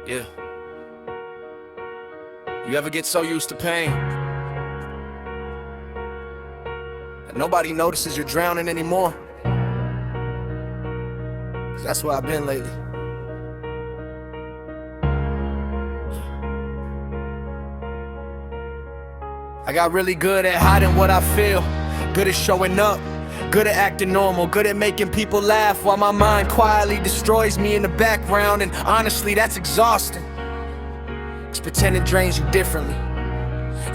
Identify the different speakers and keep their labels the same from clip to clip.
Speaker 1: Yeah. You ever get so used to pain that nobody notices you're drowning anymore? 'Cause that's where I've been lately. I got really good at hiding what I feel, good at showing up, good at acting normal, good at making people laugh while my mind quietly destroys me in the background. And honestly, that's exhausting, 'cause pretending drains you differently.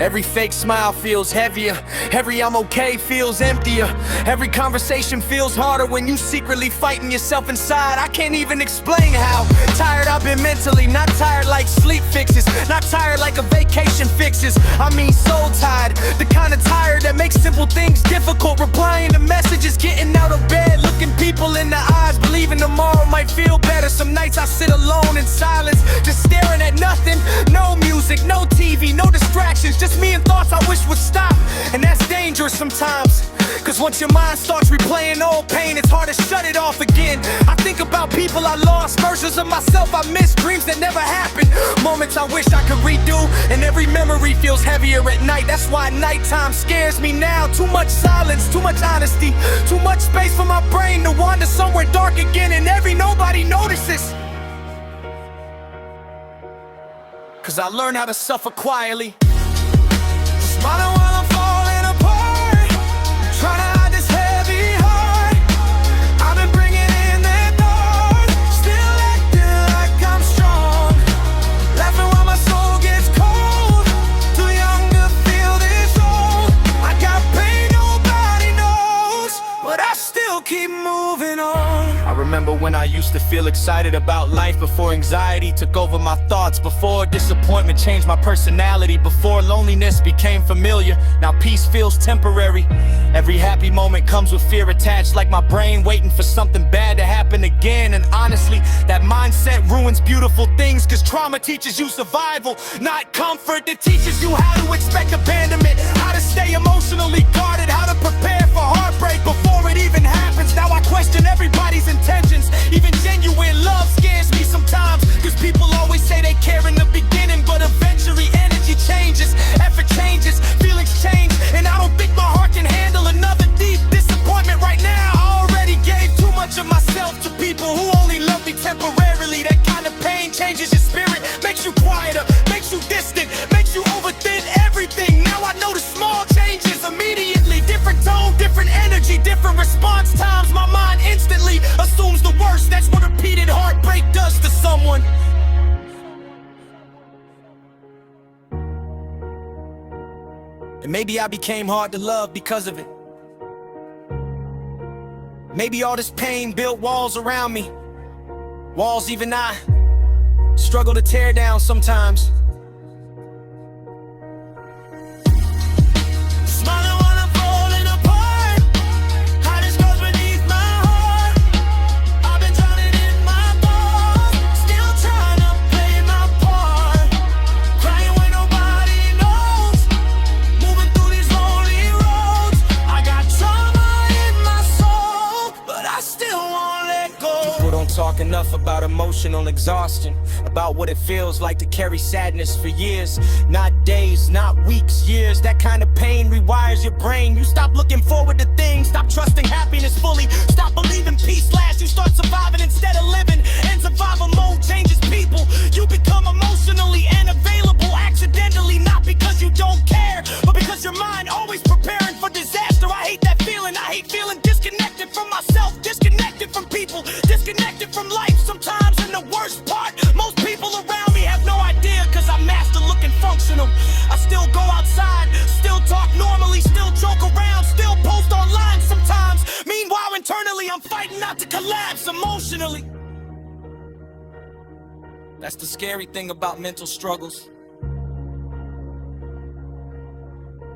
Speaker 1: Every fake smile feels heavier, every I'm okay feels emptier, every conversation feels harder when you secretly fighting yourself inside. I can't even explain how tired I've been mentally, not tired like sleep fixes, not tired like a vacation fixes. I mean soul tired, the kind of tired that makes simple things difficult. Replying to messages, getting out of bed, looking people in the eyes, believing tomorrow might feel better. Some nights I sit alone in silence, just staring at nothing. No music, no TV, no distractions, just me and thoughts I wish would stop. And that's dangerous sometimes, 'cause once your mind starts replaying old pain, it's hard to shut it off again. I think about people I lost, versions of myself I missed, dreams that never happened, moments I wish I could redo, and every memory feels heavier at night. That's why nighttime scares me now. Too much silence, too much honesty, too much space for my brain to wander somewhere dark again, and nobody notices. 'Cause I learned how to suffer quietly, smiling while I'm falling apart, trying to hide this heavy heart. I've been bringing in that thought, still acting like I'm strong, laughing while my soul gets cold, too young to feel this old. I got pain nobody knows, but I still keep moving on. I remember when I used to feel excited about life, before anxiety took over my thoughts, before disappointment changed my personality, before loneliness became familiar. Now peace feels temporary. Every happy moment comes with fear attached, like my brain waiting for something bad to happen again. And honestly, that mindset ruins beautiful things, 'cause trauma teaches you survival, not comfort. It teaches you how to expect abandonment, how to stay emotionally guarded, how to prepare for heartbreak before it even happens. Now I question everybody's intentions, even genuine love scares me sometimes, 'cause people always say they care in the beginning, but eventually energy changes, effort changes, feelings change, and I don't think my heart can handle another deep disappointment right now. I already gave too much of myself to people who only love me temporarily. That kind of pain changes your spirit, makes you quieter, makes you distant, makes you overthink everything. Now I notice small changes immediately, different tone, different energy, different response times. My mind instantly assumes the worst. That's what repeated heartbreak does to someone. And maybe I became hard to love because of it. Maybe all this pain built walls around me, walls even I struggle to tear down sometimes. Smiling while I'm falling apart, hiding scars beneath my heart. I've been drowning in my thoughts, still trying to play my part, crying when nobody knows, moving through these lonely roads. I got trauma in my soul, but I still won't let go. People don't talk enough about emotional exhaustion, about what it feels like to carry sadness for years, not days, not weeks, years. That kind of pain rewires your brain. You stop looking forward to things, stop trusting happiness fully, stop believing peace lasts. You start surviving instead of living, and survival mode changes people. You become emotionally unavailable accidentally, not because you don't care, but because your mind always preparing for disaster. I hate that feeling. I hate feeling disconnected from myself, disconnected from people, disconnected from life sometimes. And the worst part, most people around me have no idea, 'cause I'm master looking functional. I still go outside, still talk normally, still joke around, still post online sometimes. Meanwhile, internally, I'm fighting not to collapse emotionally. That's the scary thing about mental struggles.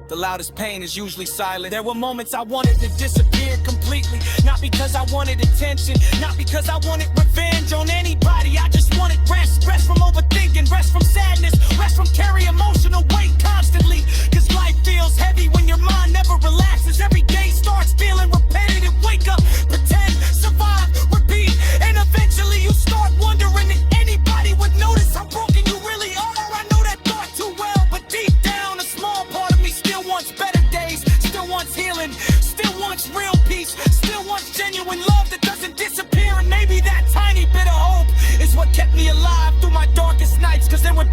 Speaker 1: The loudest pain is usually silent. There were moments I wanted to disappear completely, not because I wanted attention, not because I wanted revenge on anybody. I just wanted rest, rest from overthinking, rest from sadness, rest from carrying emotional weight constantly. 'Cause life feels heavy when your mind never relaxes. Every day starts feeling repetitive. Wake up, pretend, survive, repeat, and eventually you start wondering if anybody would notice how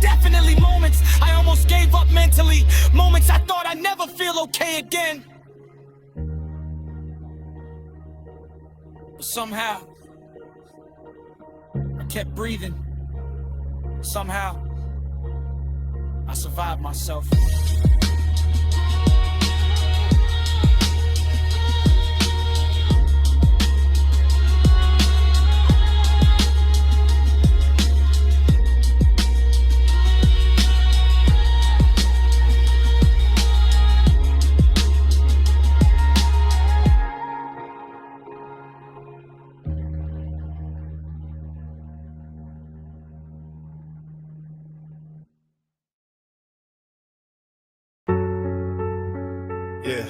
Speaker 1: definitely moments I almost gave up mentally, moments I thought I'd never feel okay again. But somehow I kept breathing. Somehow I survived myself.
Speaker 2: Yeah.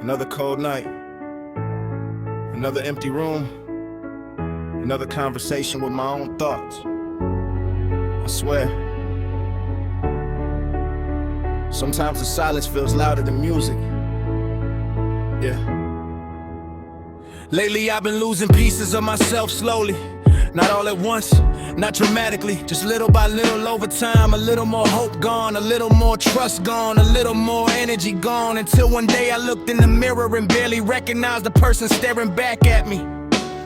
Speaker 2: Another cold night. Another empty room. Another conversation with my own thoughts. I swear. Sometimes the silence feels louder than music. Yeah.
Speaker 1: Lately I've been losing pieces of myself slowly. Not all at once, not dramatically, just little by little over time. A little more hope gone, a little more trust gone, a little more energy gone, until one day I looked in the mirror and barely recognized the person staring back at me.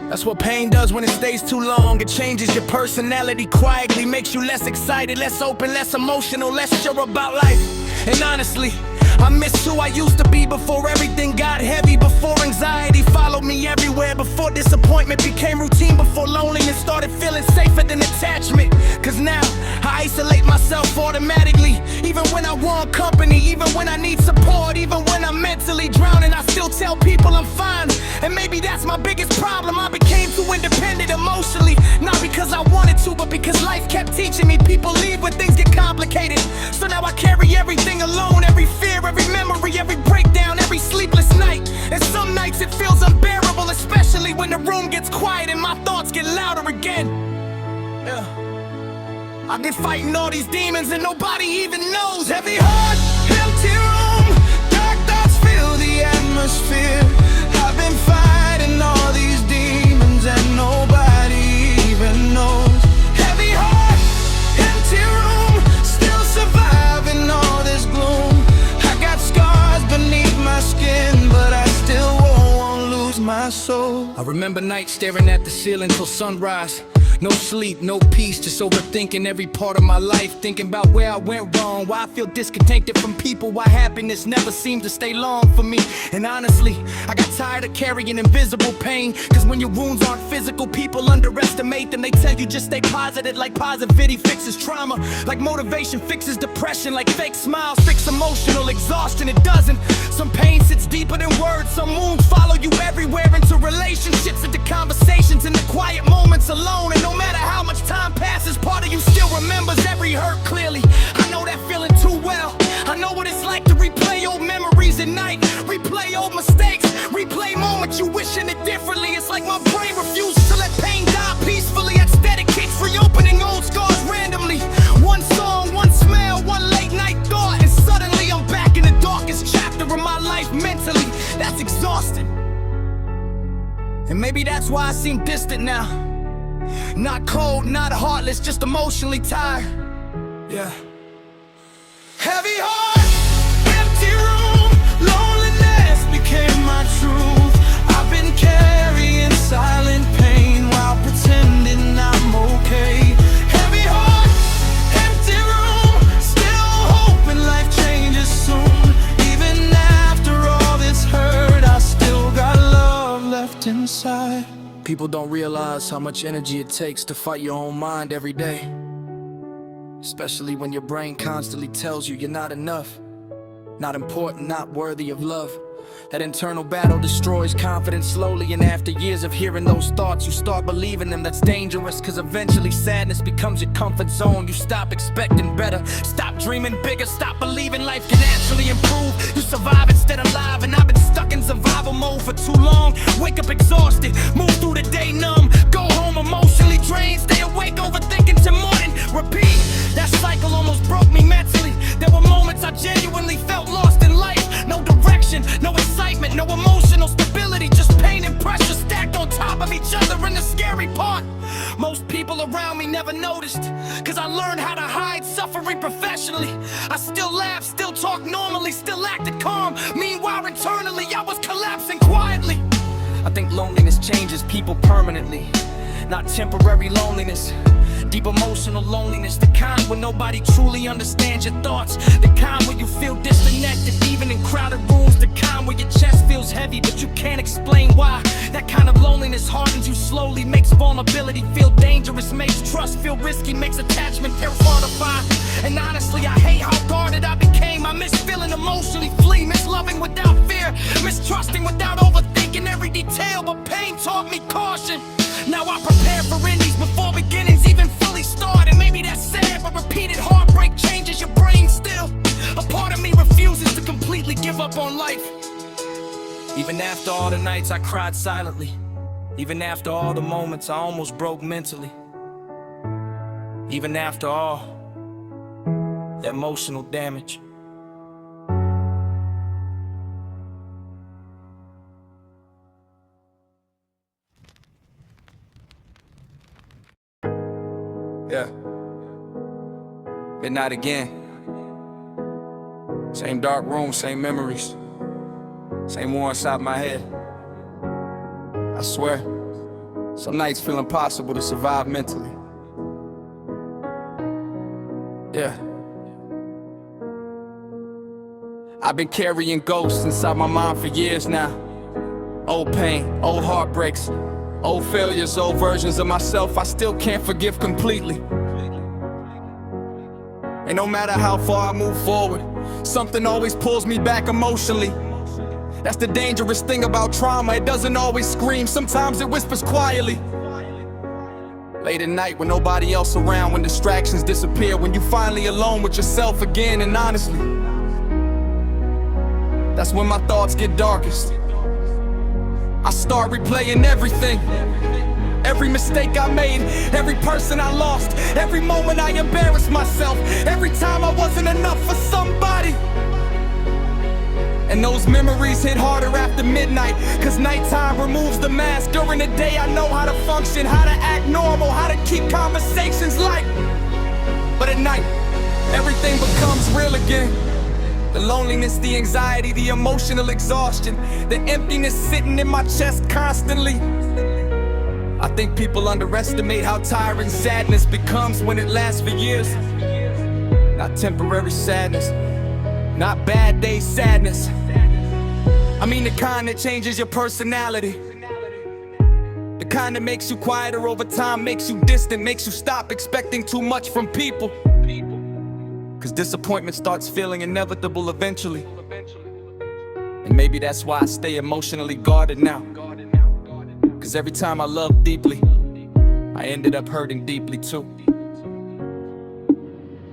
Speaker 1: That's what pain does when it stays too long. It changes your personality quietly, makes you less excited, less open, less emotional, less sure about life. And honestly, I miss who I used to be before everything got heavy, before anxiety followed me everywhere, before disappointment became routine, before loneliness started feeling safer than attachment. Cause now I isolate myself automatically, even when I want company, even when I need support, even when I'm mentally drowning, I still tell people I'm fine. And maybe that's my biggest problem. I became too independent emotionally, not because I wanted to, but because life kept teaching me people leave when things get complicated. So now I carry everything alone, every fear, every memory, every breakdown, every sleepless night. And some nights it feels unbearable, especially when the room gets quiet and my thoughts get louder again. Yeah. I've been fighting all these demons and nobody even knows. Heavy heart, empty room, dark thoughts fill the atmosphere. I've been fighting all these demons and nobody even knows. Heavy heart, empty room, still surviving all this gloom. I got scars beneath my skin, but I still won't lose my soul. I remember nights staring at the ceiling till sunrise. No sleep, no peace, just overthinking every part of my life. Thinking about where I went wrong, why I feel disconnected from people, why happiness never seemed to stay long for me. And honestly, I got tired of carrying invisible pain. Cause when your wounds aren't physical, people underestimate them. They tell you just stay positive, like positivity fixes trauma, like motivation fixes depression, like fake smiles fix emotional exhaustion. It doesn't. Some pain sits deeper than words. Some wounds follow you everywhere, into relationships, into conversations, into quiet moments alone. And no matter how much time passes, part of you still remembers every hurt clearly. I know that feeling too well. I know what it's like to replay old memories at night, replay old mistakes, replay moments you wishing it differently. It's like my brain refuses to let pain die peacefully. Instead it keeps reopening old scars randomly. One song, one smell, one late night thought, and suddenly I'm back in the darkest chapter of my life mentally. That's exhausting. And maybe that's why I seem distant now. Not cold, not heartless, just emotionally tired. Yeah. Heavy heart, empty room, loneliness became my truth. I've been carrying silent pain while pretending I'm okay. Heavy heart, empty room, still hoping life changes soon. Even after all this hurt, I still got love left inside. People don't realize how much energy it takes to fight your own mind every day. Especially when your brain constantly tells you you're not enough, not important, not worthy of love. That internal battle destroys confidence slowly, and after years of hearing those thoughts, you start believing them. That's dangerous, cause eventually sadness becomes your comfort zone. You stop expecting better, stop dreaming bigger, stop believing life can actually improve. You survive instead of live, and I've been stuck in survival mode for too long. Wake up exhausted, move through the day numb, go home emotionally drained, stay awake overthinking till morning, repeat. That cycle almost broke me mentally. There were moments I genuinely felt lost in life. No direction, no excitement, no emotional stability, just pain and pressure stacked on top of each other. And the scary part, Most people around me never noticed, cause I learned how to hide suffering professionally. I still laugh, still talk normally, still acted calm. Meanwhile internally I was collapsing quietly. I think loneliness changes people permanently, not temporary loneliness. Deep emotional loneliness, the kind where nobody truly understands your thoughts, the kind where you feel disconnected even in crowded rooms, the kind where your chest feels heavy but you can't explain why. That kind of loneliness hardens you slowly, makes vulnerability feel dangerous, makes trust feel risky, makes attachment terrifying. And honestly, I hate how guarded I became. I miss feeling emotionally free, miss loving without fear, mistrusting without overthinking every detail. But pain taught me caution. Now I prepare for endings before beginnings even fully start. And maybe that's sad, but repeated heartbreak changes your brain still. A part of me refuses to completely give up on life. Even after all the nights I cried silently, even after all the moments I almost broke mentally, even after all the emotional damage. Yeah. Midnight again. Same dark room, same memories, same war inside my head. I swear, some nights feel impossible to survive mentally. Yeah. I've been carrying ghosts inside my mind for years now. Old pain, old heartbreaks, old failures, old versions of myself I still can't forgive completely. And no matter how far I move forward, something always pulls me back emotionally. That's the dangerous thing about trauma, it doesn't always scream, sometimes it whispers quietly. Late at night when nobody else around, when distractions disappear, when you finally alone with yourself again. And honestly, that's when my thoughts get darkest. I start replaying everything, every mistake I made, every person I lost, every moment I embarrassed myself, every time I wasn't enough for somebody. And those memories hit harder after midnight, cause nighttime removes the mask. During the day I know how to function, how to act normal, how to keep conversations light. But at night, everything becomes real again. The loneliness, the anxiety, the emotional exhaustion, the emptiness sitting in my chest constantly. I think people underestimate how tiring sadness becomes when it lasts for years. Not temporary sadness, not bad day sadness. I mean the kind that changes your personality, the kind that makes you quieter over time, makes you distant, makes you stop expecting too much from people. Cause disappointment starts feeling inevitable eventually. And maybe that's why I stay emotionally guarded now. Cause every time I loved deeply, I ended up hurting deeply too.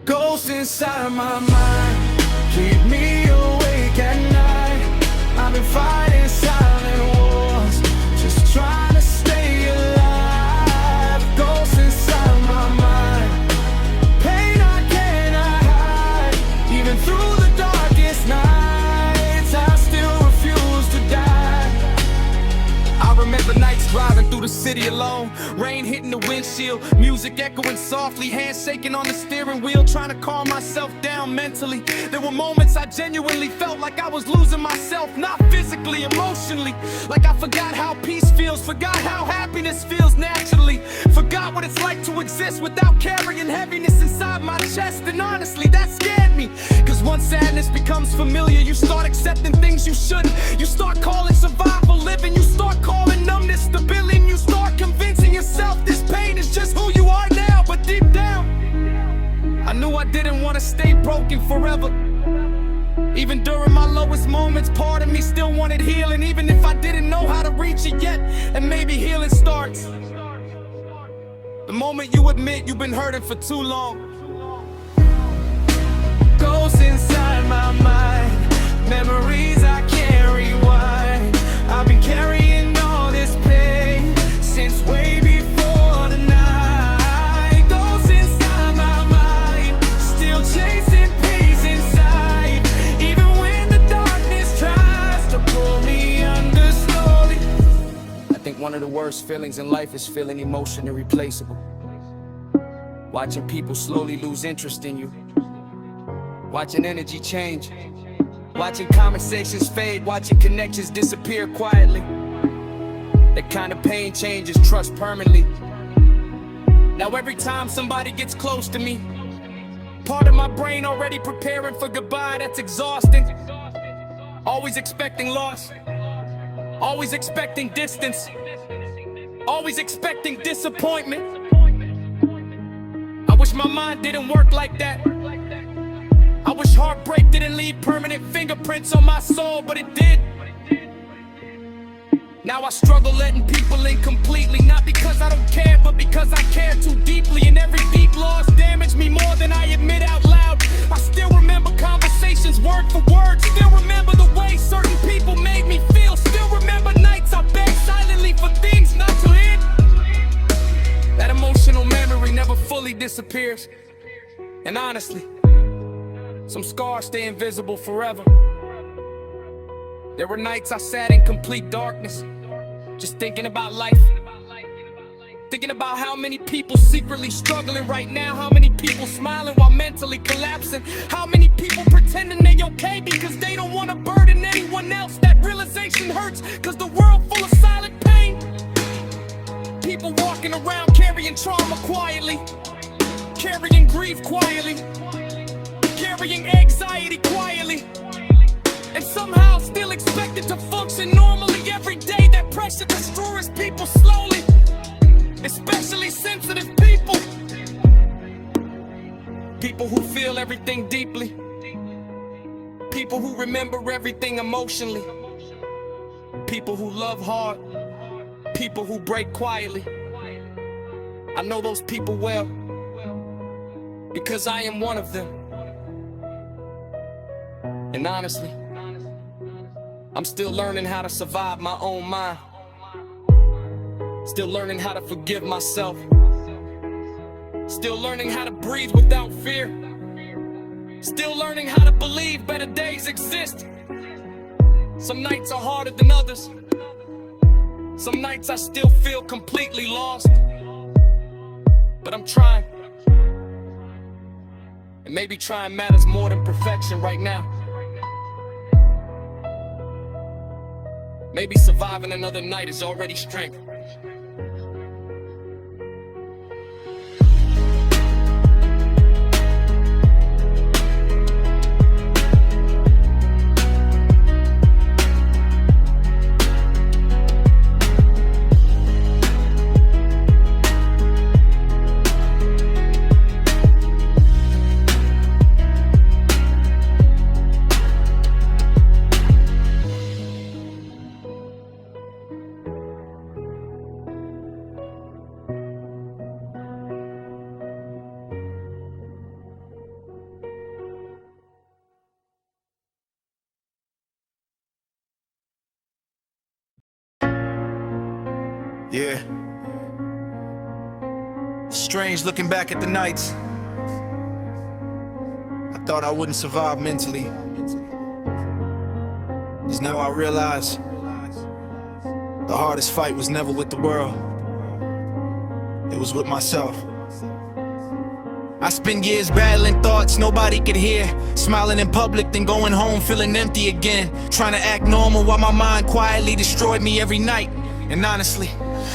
Speaker 1: Ghosts inside my mind keep me awake at night. I've been fighting silent wars, just trying to stay alive. Ghosts inside my mind, pain I cannot hide. Even through the darkest nights, I still refuse to die. I remember nights driving through the city alone, rain hitting the windshield, music echoing softly, hands shaking on the steering wheel, trying to calm myself down mentally. There were moments I genuinely felt like I was losing myself, not physically, emotionally. Like I forgot how peace feels, forgot how happiness feels naturally, forgot what it's like to exist without carrying heaviness inside my chest. And honestly, that scared me, cause once sadness becomes familiar, you start accepting things you shouldn't. You start calling survival living, you start calling numbness stability, and you start convincing yourself this pain is just who you are now. But deep down, I knew I didn't want to stay broken forever. Even during my lowest moments, part of me still wanted healing, even if I didn't know how to reach it yet. And maybe healing starts the moment you admit you've been hurting for too long. Ghosts inside my mind, memories I can't rewind. I've been carrying all this pain since way before the night. Ghosts inside my mind, still chasing peace inside, even when the darkness tries to pull me under slowly. I think one of the worst feelings in life is feeling emotionally replaceable. Watching people slowly lose interest in you. Watching energy change. Watching conversations fade. Watching connections disappear quietly. That kind of pain changes trust permanently. Now every time somebody gets close to me, part of my brain already preparing for goodbye. That's exhausting. Always expecting loss. Always expecting distance. Always expecting disappointment. I wish my mind didn't work like that. I wish heartbreak didn't leave permanent fingerprints on my soul, but it did. Now I struggle letting people in completely. Not because I don't care, but because I care too deeply. And every deep loss damaged me more than I admit out loud. I still remember conversations word for word. Still remember the way certain people made me feel. Still remember nights I begged silently for things not to end. That emotional memory never fully disappears. And honestly, some scars stay invisible forever. There were nights I sat in complete darkness, just thinking about life. Thinking about how many people secretly struggling right now. How many people smiling while mentally collapsing. How many people pretending they okay because they don't want to burden anyone else. That realization hurts, cause the world full of silent pain. People walking around carrying trauma quietly, carrying grief quietly, carrying anxiety quietly, and somehow still expected to function normally every day. That pressure destroys people slowly, especially sensitive people. People who feel everything deeply. People who remember everything emotionally. People who love hard. People who break quietly. I know those people well, because I am one of them. And honestly, I'm still learning how to survive my own mind. Still learning how to forgive myself. Still learning how to breathe without fear. Still learning how to believe better days exist. Some nights are harder than others. Some nights I still feel completely lost. But I'm trying. And maybe trying matters more than perfection right now. Maybe surviving another night is already strength.
Speaker 2: Yeah. Strange looking back at the nights. I thought I wouldn't survive mentally. 'Cause now I realize the hardest fight was never with the world. It was with myself. I spent years battling thoughts nobody could hear. Smiling in public, then going home feeling empty again. Trying to act normal while my mind quietly destroyed me every night. And honestly,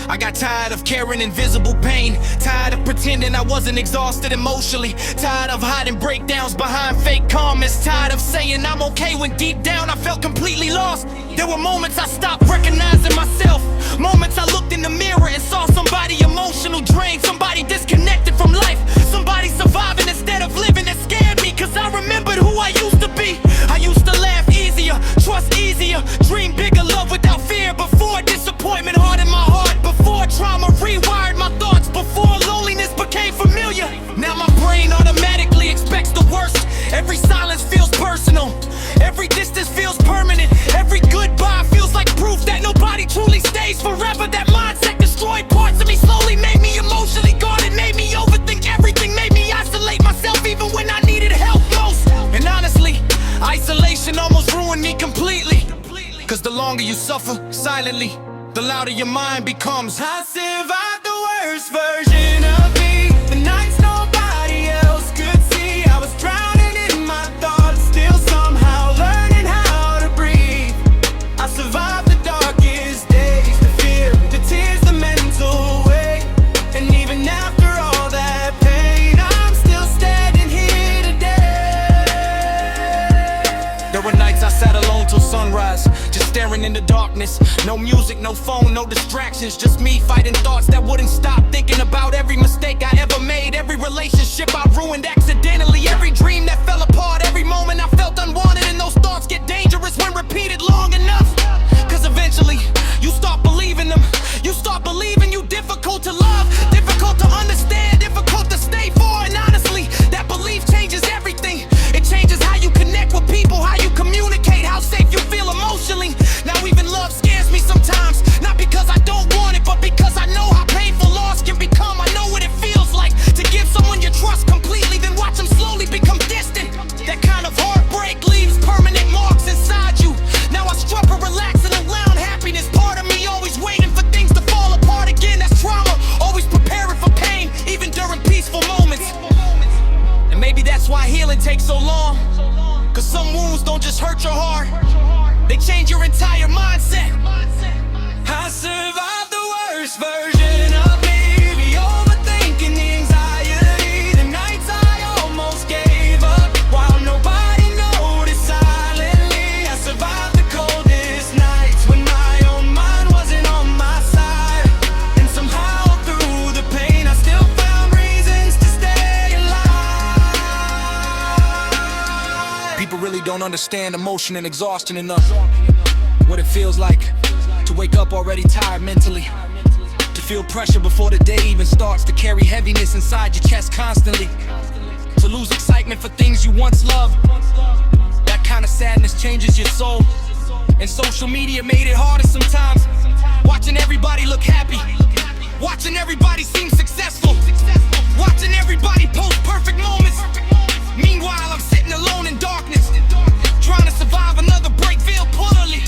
Speaker 2: I got tired of carrying invisible pain. Tired of pretending I wasn't exhausted emotionally. Tired of hiding breakdowns behind fake calmness. Tired of saying I'm okay when deep down I felt completely lost. There were moments I stopped recognizing myself. Moments I looked in the mirror and saw somebody emotional drained. Somebody disconnected from life. Somebody surviving instead of living. That scared me, cause I remembered who I used to be. I used to laugh easier, trust easier, dream bigger, love without fear. Before disappointment hardened my heart. Before trauma rewired my thoughts. Before loneliness became familiar. Now my brain automatically expects the worst. Every silence feels personal. Every distance feels permanent. Every goodbye feels like proof that nobody truly stays forever. That mindset destroyed parts of me slowly. Made me emotionally guarded. Made me overthink everything. Made me isolate myself even when I needed help most. And honestly, isolation almost ruined me completely. Cause the longer you suffer silently, the louder your mind becomes.
Speaker 1: I survived the worst version of me, the nights nobody else could see. I was drowning in my thoughts, still somehow learning how to breathe. I survived the darkest days, the fear, the tears, the mental weight. And even after all that pain, I'm still standing here today.
Speaker 2: There were nights I sat alone till sunrise, just staring in the darkness. No music, no phone, no distractions, just me fighting thoughts that wouldn't stop. Thinking about every mistake I ever made, every relationship I ruined accidentally, every dream that fell apart, every moment I felt unwanted. And those thoughts get dangerous when repeated long enough, cause eventually you start believing them. You start believing you difficult to love, difficult to understand, difficult to stay for. And honestly, that belief changes everything. It changes how you connect with people, how you communicate, how safe you feel emotionally. Now even love scares me sometimes, not because I don't want it, but because I know how painful loss can become. I know what it feels like to give someone your trust completely, then watch them slowly become distant. That kind of heartbreak leaves permanent marks inside you. Now I struggle, relax and allow happiness. Part of me always waiting for things to fall apart again. That's trauma, always preparing for pain, even during peaceful moments. And maybe that's why healing takes so long, cause some wounds don't just hurt your heart, they change your entire mindset. I survived the worst version of me, the overthinking, the anxiety, the nights I almost gave up while nobody noticed silently. I survived the coldest nights when my own mind wasn't on my side. And somehow through the pain I still found reasons to stay alive. People really don't understand emotion and exhaustion enough. What it feels like to wake up already tired mentally, to feel pressure before the day even starts, to carry heaviness inside your chest constantly, to lose excitement for things you once loved. That kind of sadness changes your soul. And social media made it harder sometimes, watching everybody look happy, watching everybody seem successful, watching everybody post perfect moments. Meanwhile I'm sitting alone in darkness, trying to survive another break, feel poorly.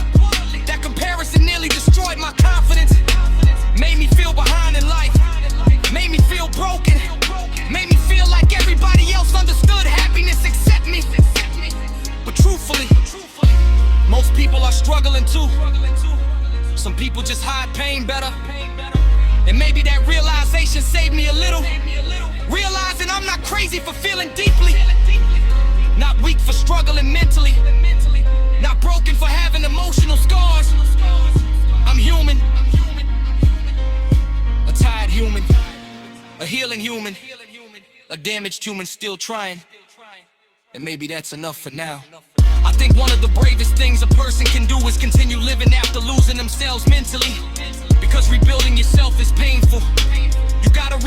Speaker 2: That comparison nearly destroyed my confidence, made me feel behind in life, made me feel broken, made me feel like everybody else understood happiness except me. But truthfully, most people are struggling too. Some people just hide pain better, and maybe that realization saved me a little. Realizing I'm not crazy for feeling deeply, not weak for struggling mentally, not broken for having emotional scars. I'm human, a tired human, a healing human, a damaged human still trying. And maybe that's enough for now. I think one of the bravest things a person can do is continue living after losing themselves mentally, because rebuilding yourself is painful. You gotta